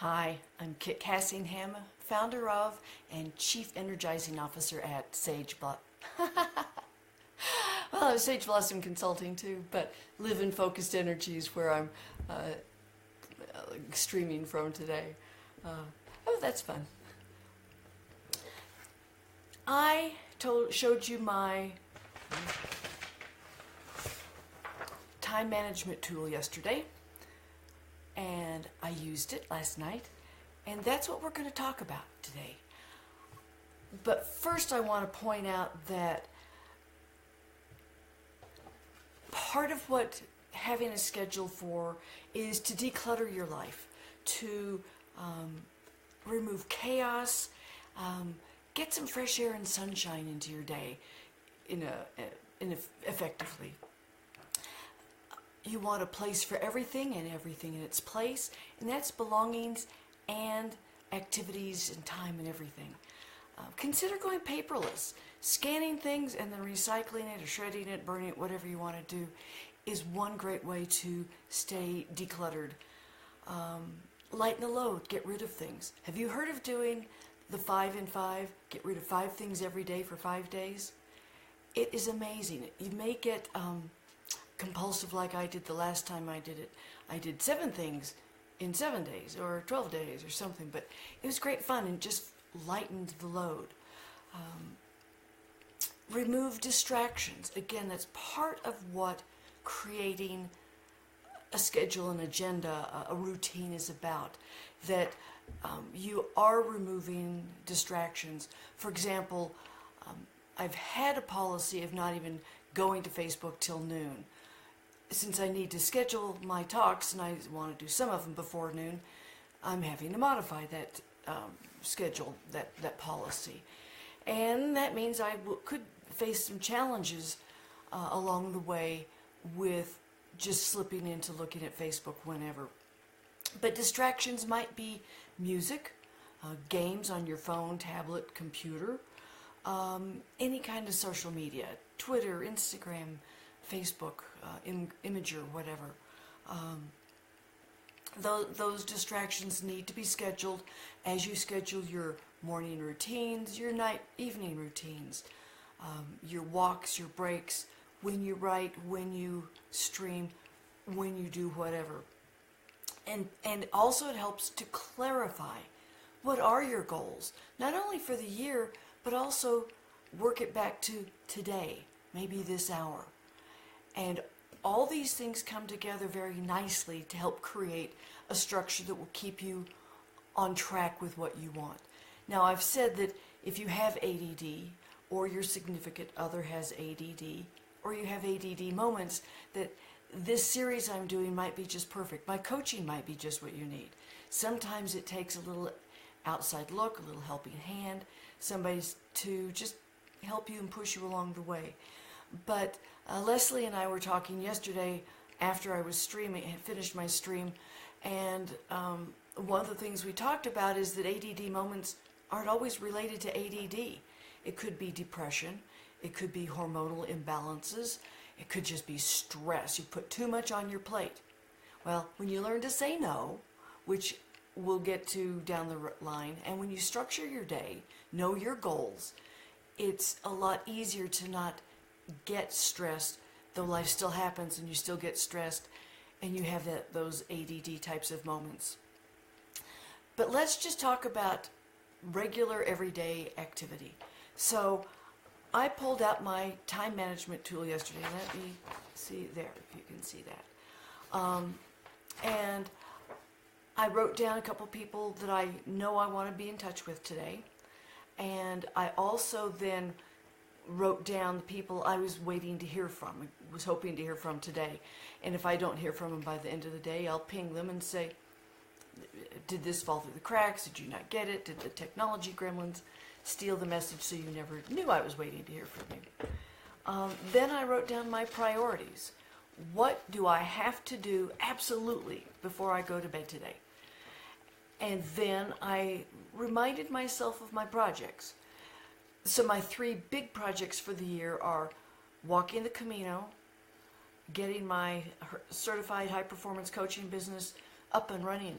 Hi, I'm Kit Cassingham, founder of and Chief Energizing Officer at Sage Blossom. Well, I was Sage Blossom Consulting too, but Live in Focused Energy is where I'm streaming from today. Oh, that's fun. I showed you my time management tool yesterday, and I used it last night, and that's what we're going to talk about today. But first I want to point out that part of what having a schedule for is to declutter your life, to remove chaos, get some fresh air and sunshine into your day effectively. You want a place for everything and everything in its place, and that's belongings and activities and time and everything. Consider going paperless. Scanning things and then recycling it or shredding it, burning it, whatever you want to do, is one great way to stay decluttered. Lighten the load, get rid of things. Have you heard of doing the 5 in 5? Get rid of 5 things every day for 5 days? It is amazing. You may get compulsive like I did the last time I did it. I did 7 things in 7 days or 12 days or something, but it was great fun and just lightened the load. Remove distractions. Again, that's part of what creating a schedule, an agenda, a routine is about. That you are removing distractions. For example, I've had a policy of not even going to Facebook till noon. Since I need to schedule my talks and I want to do some of them before noon, I'm having to modify that schedule, that policy. And that means I could face some challenges along the way with just slipping into looking at Facebook whenever. But distractions might be music, games on your phone, tablet, computer, any kind of social media, Twitter, Instagram, Facebook, Imager, whatever. Those distractions need to be scheduled as you schedule your morning routines, your evening routines, your walks, your breaks, when you write, when you stream, when you do whatever. And also it helps to clarify what are your goals, not only for the year, but also work it back to today, maybe this hour. And all these things come together very nicely to help create a structure that will keep you on track with what you want. Now, I've said that if you have ADD, or your significant other has ADD, or you have ADD moments, that this series I'm doing might be just perfect. My coaching might be just what you need. Sometimes it takes a little outside look, a little helping hand, somebody to just help you and push you along the way. But Leslie and I were talking yesterday after I was streaming, had finished my stream, and one of the things we talked about is that ADD moments aren't always related to ADD. It could be depression, it could be hormonal imbalances, it could just be stress. You put too much on your plate. Well, when you learn to say no, which we'll get to down the line, and when you structure your day, know your goals, it's a lot easier to not get stressed, though life still happens and you still get stressed and you have those ADD types of moments. But let's just talk about regular everyday activity. So I pulled out my time management tool yesterday. Let me see there, if you can see that. And I wrote down a couple people that I know I want to be in touch with today. And I also then wrote down the people I was waiting to hear from, was hoping to hear from today. And if I don't hear from them by the end of the day, I'll ping them and say, did this fall through the cracks? Did you not get it? Did the technology gremlins steal the message so you never knew I was waiting to hear from you? Then I wrote down my priorities. What do I have to do absolutely before I go to bed today? And then I reminded myself of my projects. So my 3 big projects for the year are walking the Camino, getting my certified high performance coaching business up and running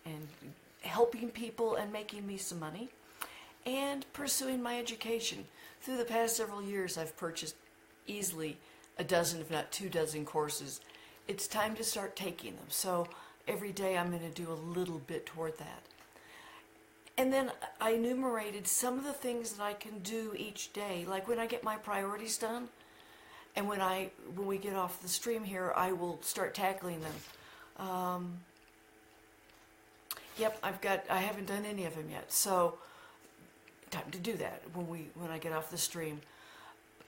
and helping people and making me some money, and pursuing my education. Through the past several years, I've purchased easily a dozen, if not 24 courses. It's time to start taking them. So every day I'm going to do a little bit toward that. And then I enumerated some of the things that I can do each day. Like when I get my priorities done, and when we get off the stream here, I will start tackling them. Yep, I haven't done any of them yet. So time to do that when I get off the stream.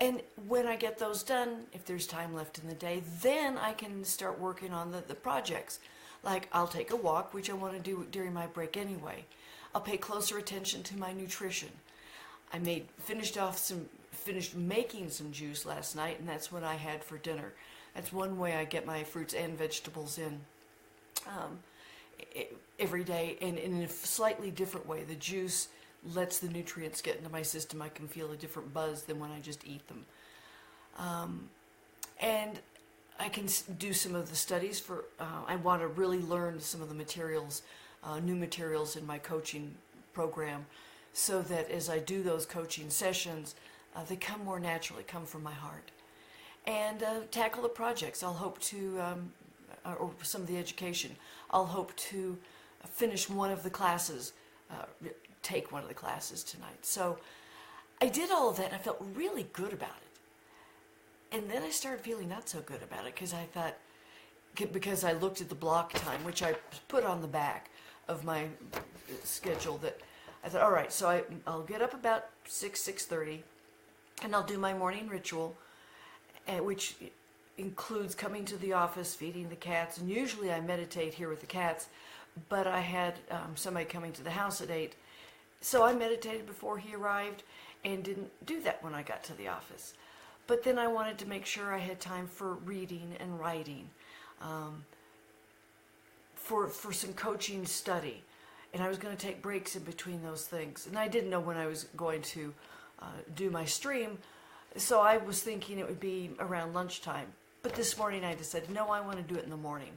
And when I get those done, if there's time left in the day, then I can start working on the projects. Like I'll take a walk, which I want to do during my break anyway. I'll pay closer attention to my nutrition. I finished making some juice last night, and that's what I had for dinner. That's one way I get my fruits and vegetables in every day, and in a slightly different way. The juice lets the nutrients get into my system. I can feel a different buzz than when I just eat them. And I can do some of the studies for, I want to really learn some of the materials, new materials in my coaching program, so that as I do those coaching sessions, they come more naturally, come from my heart. And tackle the projects. I'll hope to, or some of the education, I'll hope to finish one of the classes, take one of the classes tonight. So I did all of that and I felt really good about it. And then I started feeling not so good about it because I looked at the block time, which I put on the back of my schedule, that I thought, all right, so I'll get up about 6:30 and I'll do my morning ritual, which includes coming to the office, feeding the cats, and usually I meditate here with the cats, but I had somebody coming to the house at 8. So I meditated before he arrived and didn't do that when I got to the office. But then I wanted to make sure I had time for reading and writing, for some coaching study. And I was going to take breaks in between those things. And I didn't know when I was going to do my stream, so I was thinking it would be around lunchtime. But this morning I decided, no, I want to do it in the morning.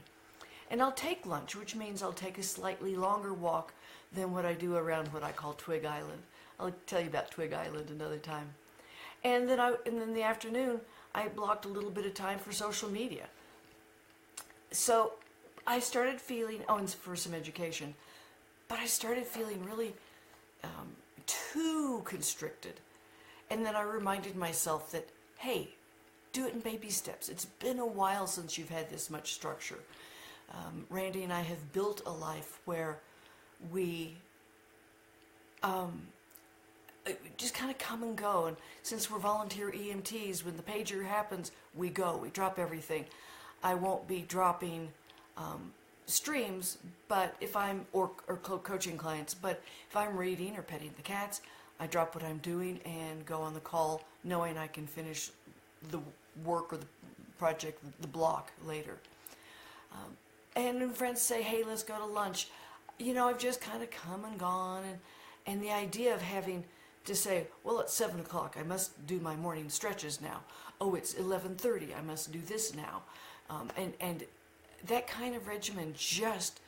And I'll take lunch, which means I'll take a slightly longer walk than what I do around what I call Twig Island. I'll tell you about Twig Island another time. And then in the afternoon, I blocked a little bit of time for social media. So I started feeling, and for some education, but I started feeling really too constricted. And then I reminded myself that, hey, do it in baby steps. It's been a while since you've had this much structure. Randy and I have built a life where we just kind of come and go. And since we're volunteer EMTs, when the pager happens, we go. We drop everything. I won't be dropping streams, but if I'm or coaching clients, but if I'm reading or petting the cats, I drop what I'm doing and go on the call, knowing I can finish the work or the project, the block later. And when friends say, hey, let's go to lunch, I've just kind of come and gone, and the idea of having to say, well, it's 7 o'clock, I must do my morning stretches now. Oh, it's 11:30, I must do this now. And that kind of regimen just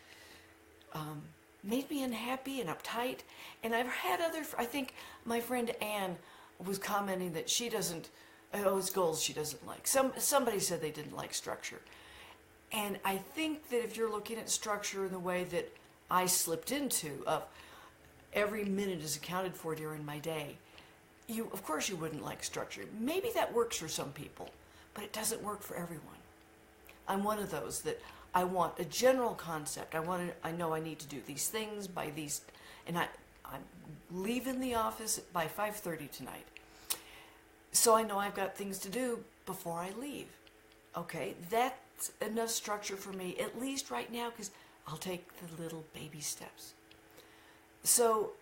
made me unhappy and uptight. And I've had I think my friend Ann was commenting that she doesn't, it's goals she doesn't like. Somebody said they didn't like structure. And I think that if you're looking at structure in the way that I slipped into, of every minute is accounted for during my day, of course you wouldn't like structure. Maybe that works for some people, but it doesn't work for everyone. I'm one of those that I want a general concept. I know I need to do these things by these, and I'm leaving the office by 5:30 tonight. So I know I've got things to do before I leave. Okay, that's enough structure for me, at least right now, because I'll take the little baby steps. So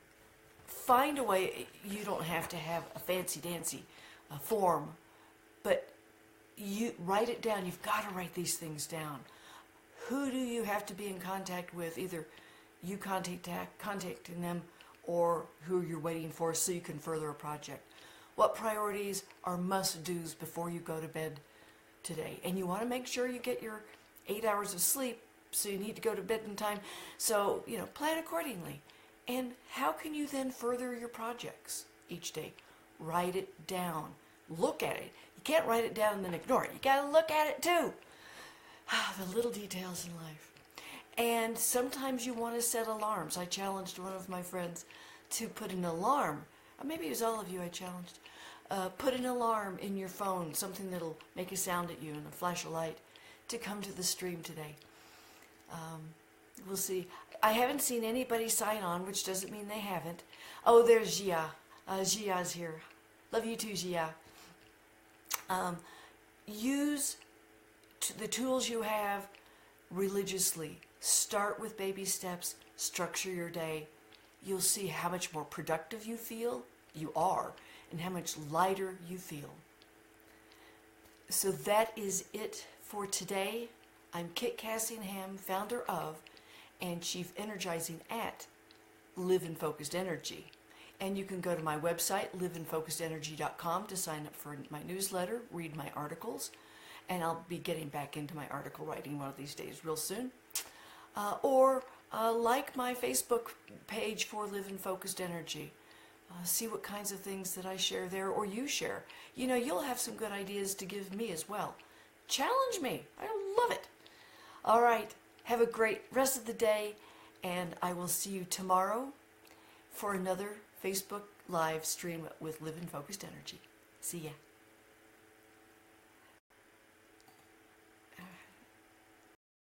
find a way. You don't have to have a fancy-dancy form, but you write it down. You've got to write these things down. Who do you have to be in contact with? Either you contacting them, or who you're waiting for so you can further a project. What priorities are must-dos before you go to bed today? And you want to make sure you get your 8 hours of sleep so you need to go to bed in time. So, plan accordingly. And how can you then further your projects each day? Write it down. Look at it. You can't write it down and then ignore it. You got to look at it too. The little details in life. And sometimes you want to set alarms. I challenged one of my friends to put an alarm. Maybe it was all of you I challenged. Put an alarm in your phone, something that'll make a sound at you and a flash of light, to come to the stream today. We'll see. I haven't seen anybody sign on, which doesn't mean they haven't. Oh, there's Gia. Gia's here. Love you too, Gia. Use the tools you have religiously. Start with baby steps. Structure your day. You'll see how much more productive you are, and how much lighter you feel. So that is it for today. I'm Kit Cassingham, founder of and Chief Energizing at Live in Focused Energy. And you can go to my website, liveinfocusedenergy.com, to sign up for my newsletter, read my articles, and I'll be getting back into my article writing one of these days real soon. Or like my Facebook page for Live in Focused Energy. See what kinds of things that I share there or you share. You'll have some good ideas to give me as well. Challenge me. I love it. All right. Have a great rest of the day, and I will see you tomorrow for another Facebook live stream with Live in Focused Energy. See ya.